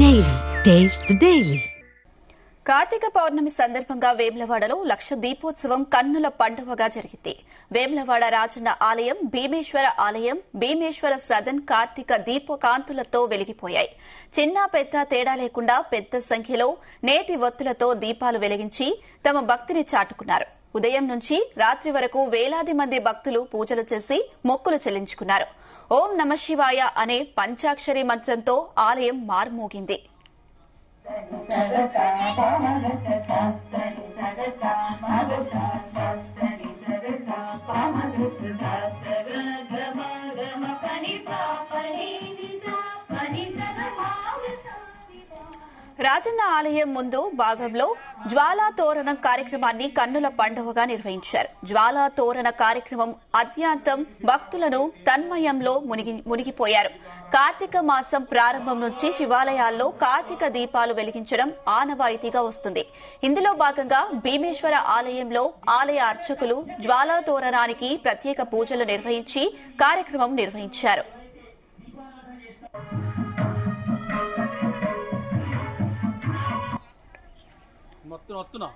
Daily taste the daily. Karthika Pournami సందర్భంగా వేములవాడలో లక్ష దీపోత్సవం కన్నుల పండువగా జరిగింది. వేములవాడ రాజన్న ఆలయం, భీమేశ్వర ఆలయం, భీమేశ్వర సదన్ కార్తీక దీపకాంతులతో వెలిగిపోయాయి. చిన్న పెద్ద తేడా లేకుండా పెద్ద సంఖ్యలో నేతి ఒత్తులతో దీపాలు వెలిగించి తమ భక్తిని చాటుకున్నారు. ఉదయం నుంచి రాత్రి వరకు వేలాది మంది భక్తులు పూజలు చేసి మొక్కులు చెల్లించుకున్నారు. ఓం నమశివాయ అనే పంచాక్షరి మంత్రంతో ఆలయం మార్మోగింది. రాజన్న ఆలయం ముందు భాగంలో జ్వాలా తోరణ కార్యక్రమాన్ని కన్నుల పండువగా నిర్వహించారు. జ్వాలా తోరణ కార్యక్రమం అత్యంతం భక్తులను తన్మయంలో మునిగిపోయారు. కార్తీక మాసం ప్రారంభం నుంచి శివాలయాల్లో కార్తీక దీపాలు వెలిగించడం ఆనవాయితీగా వస్తుంది. ఇందులో భాగంగా భీమేశ్వర ఆలయంలో ఆలయ అర్చకులు జ్వాలా తోరణానికి ప్రత్యేక పూజలు నిర్వహించి కార్యక్రమం నిర్వహించారు. వస్తున్నా